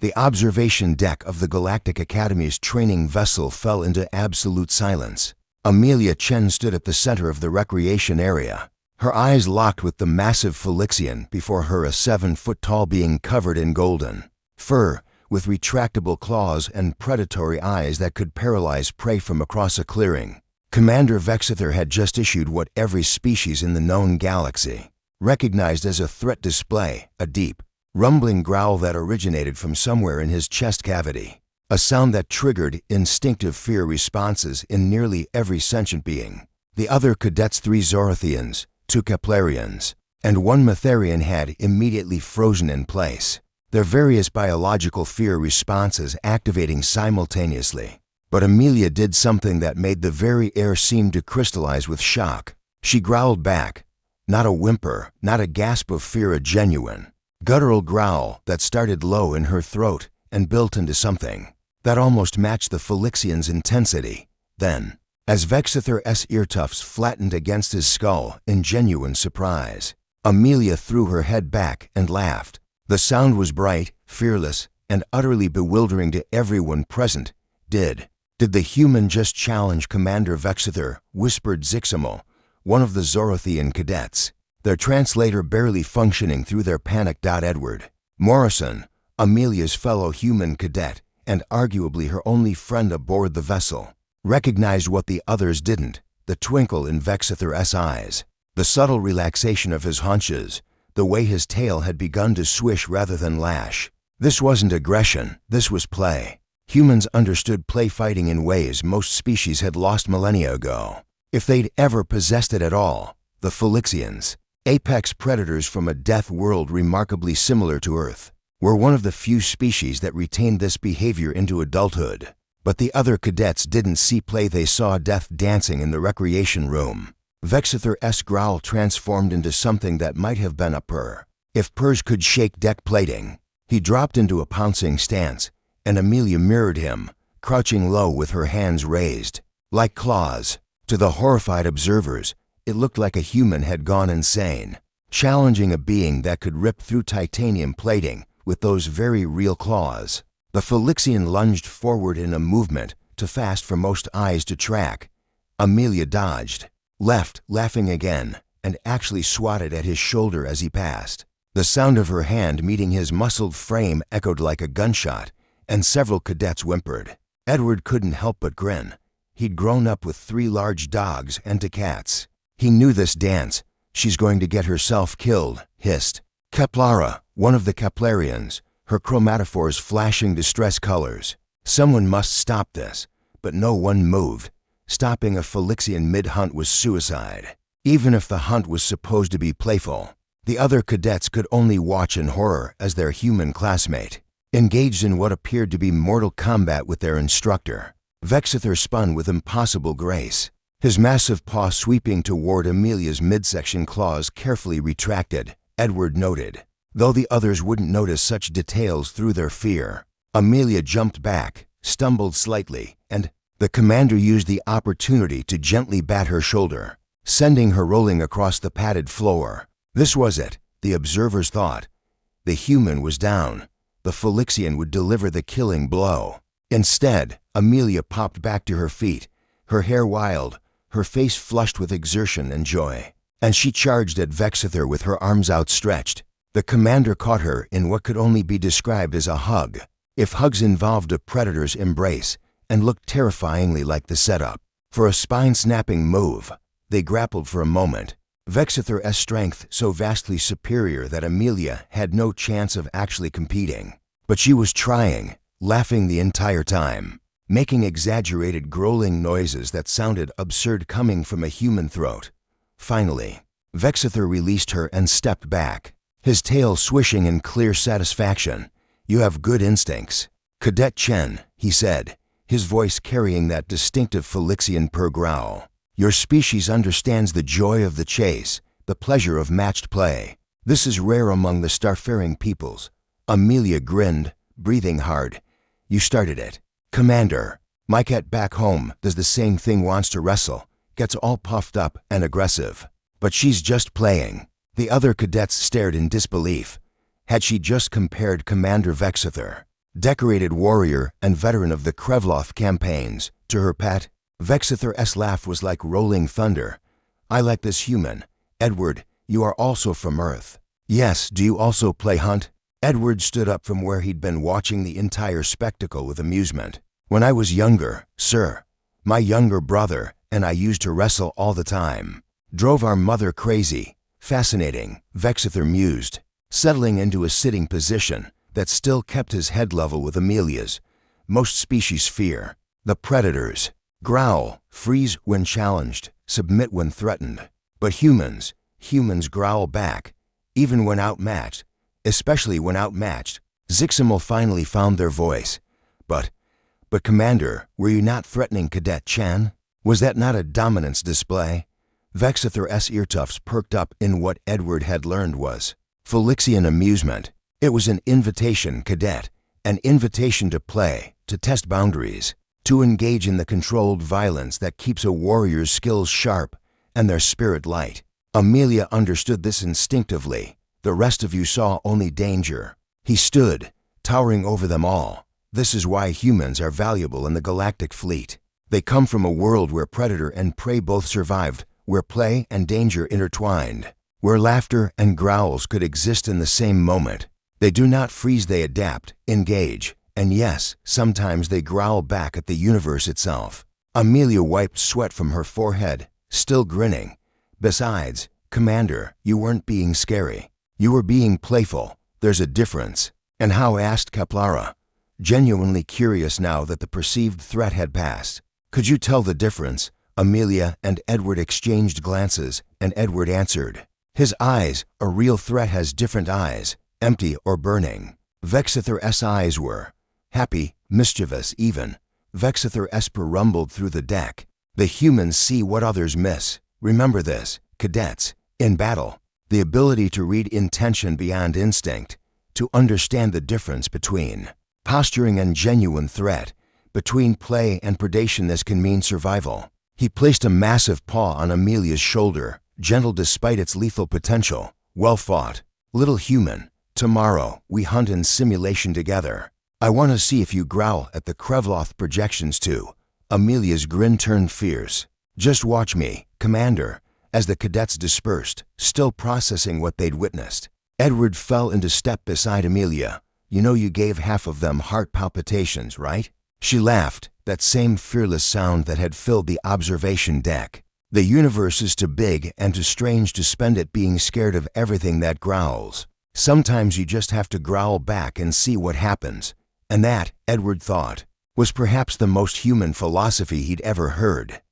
The observation deck of the Galactic Academy's training vessel fell into absolute silence. Amelia Chen stood at the center of the recreation area. Her eyes locked with the massive Phylixian before her, a 7-foot-tall being covered in golden fur, with retractable claws and predatory eyes that could paralyze prey from across a clearing. Commander Vexither had just issued what every species in the known galaxy recognized as a threat display, a deep, rumbling growl that originated from somewhere in his chest cavity, a sound that triggered instinctive fear responses in nearly every sentient being. The other cadets, 3 Zorathians, 2 Keplerians, and 1 Matherian, had immediately frozen in place, their various biological fear responses activating simultaneously. But Amelia did something that made the very air seem to crystallize with shock. She growled back, not a whimper, not a gasp of fear, a genuine, guttural growl that started low in her throat and built into something that almost matched the Phylixian's intensity. Then, as Vexither's ear tufts flattened against his skull in genuine surprise, Amelia threw her head back and laughed. The sound was bright, fearless, and utterly bewildering to everyone present. Did the human just challenge Commander Vexither? Whispered Zixamo, one of the Zorathian cadets, their translator barely functioning through their panic. Edward Morrison, Amelia's fellow human cadet, and arguably her only friend aboard the vessel, recognized what the others didn't: the twinkle in Vexither's eyes, the subtle relaxation of his haunches, the way his tail had begun to swish rather than lash. This wasn't aggression, this was play. Humans understood play fighting in ways most species had lost millennia ago, if they'd ever possessed it at all. The Phylixians, apex predators from a death world remarkably similar to Earth, were one of the few species that retained this behavior into adulthood. But the other cadets didn't see play, they saw death dancing in the recreation room. Vexither's growl transformed into something that might have been a purr, if purrs could shake deck plating. He dropped into a pouncing stance, and Amelia mirrored him, crouching low with her hands raised, like claws. To the horrified observers, it looked like a human had gone insane, challenging a being that could rip through titanium plating with those very real claws. The Phylixian lunged forward in a movement too fast for most eyes to track. Amelia dodged, left, laughing again, and actually swatted at his shoulder as he passed. The sound of her hand meeting his muscled frame echoed like a gunshot, and several cadets whimpered. Edward couldn't help but grin. He'd grown up with 3 large dogs and 2 cats. He knew this dance. She's going to get herself killed, hissed Keplara, one of the Keplerians, her chromatophores flashing distress colors. Someone must stop this, but no one moved. Stopping a Phylixian mid-hunt was suicide, even if the hunt was supposed to be playful. The other cadets could only watch in horror as their human classmate engaged in what appeared to be mortal combat with their instructor. Vexither spun with impossible grace, his massive paw sweeping toward Amelia's midsection, claws carefully retracted, Edward noted, though the others wouldn't notice such details through their fear. Amelia jumped back, stumbled slightly, and the commander used the opportunity to gently bat her shoulder, sending her rolling across the padded floor. This was it, the observers thought. The human was down. The Phylixian would deliver the killing blow. Instead, Amelia popped back to her feet, her hair wild, her face flushed with exertion and joy, and she charged at Vexither with her arms outstretched. The commander caught her in what could only be described as a hug, if hugs involved a predator's embrace, and looked terrifyingly like the setup for a spine-snapping move. They grappled for a moment, Vexither's strength so vastly superior that Amelia had no chance of actually competing. But she was trying, laughing the entire time, making exaggerated growling noises that sounded absurd coming from a human throat. Finally, Vexither released her and stepped back, his tail swishing in clear satisfaction. "You have good instincts, Cadet Chen," he said, his voice carrying that distinctive Phylixian purr growl. "Your species understands the joy of the chase, the pleasure of matched play. This is rare among the starfaring peoples." Amelia grinned, breathing hard. "You started it, Commander. My cat back home does the same thing, wants to wrestle, gets all puffed up and aggressive. But she's just playing." The other cadets stared in disbelief. Had she just compared Commander Vexither decorated warrior and veteran of the Krevloth campaigns. To her pet, Vexither's laugh was like rolling thunder. I like this human. Edward, you are also from Earth. Yes, do you also play hunt? Edward stood up from where he'd been watching the entire spectacle with amusement. When I was younger, sir, my younger brother and I used to wrestle all the time. Drove our mother crazy. Fascinating, Vexither mused, settling into a sitting position that still kept his head level with Amelia's. Most species fear the predators. Growl, freeze when challenged, submit when threatened. But humans growl back, even when outmatched, especially when outmatched. Ziximal finally found their voice. But Commander, were you not threatening Cadet Chan? Was that not a dominance display? Vexither's eartufts perked up in what Edward had learned was Felixian amusement. It was an invitation, Cadet, an invitation to play, to test boundaries, to engage in the controlled violence that keeps a warrior's skills sharp and their spirit light. Amelia understood this instinctively. The rest of you saw only danger. He stood, towering over them all. This is why humans are valuable in the galactic fleet. They come from a world where predator and prey both survived, where play and danger intertwined, where laughter and growls could exist in the same moment. They do not freeze, they adapt, engage, and yes, sometimes they growl back at the universe itself. Amelia wiped sweat from her forehead, still grinning. Besides, Commander, you weren't being scary. You were being playful. There's a difference. And how? Asked Keplara, genuinely curious now that the perceived threat had passed. Could you tell the difference? Amelia and Edward exchanged glances, and Edward answered. His eyes, a real threat has different eyes, empty or burning. Vexither's eyes were happy, mischievous even. Vexither Esper rumbled through the deck. The humans see what others miss. Remember this, cadets, in battle. The ability to read intention beyond instinct, to understand the difference between posturing and genuine threat, between play and predation. This can mean survival. He placed a massive paw on Amelia's shoulder, gentle despite its lethal potential. Well fought, little human. Tomorrow, we hunt in simulation together. I want to see if you growl at the Krevloth projections too. Amelia's grin turned fierce. Just watch me, Commander. As the cadets dispersed, still processing what they'd witnessed, Edward fell into step beside Amelia. You know you gave half of them heart palpitations, right? She laughed, that same fearless sound that had filled the observation deck. The universe is too big and too strange to spend it being scared of everything that growls. Sometimes you just have to growl back and see what happens. And that, Edward thought, was perhaps the most human philosophy he'd ever heard.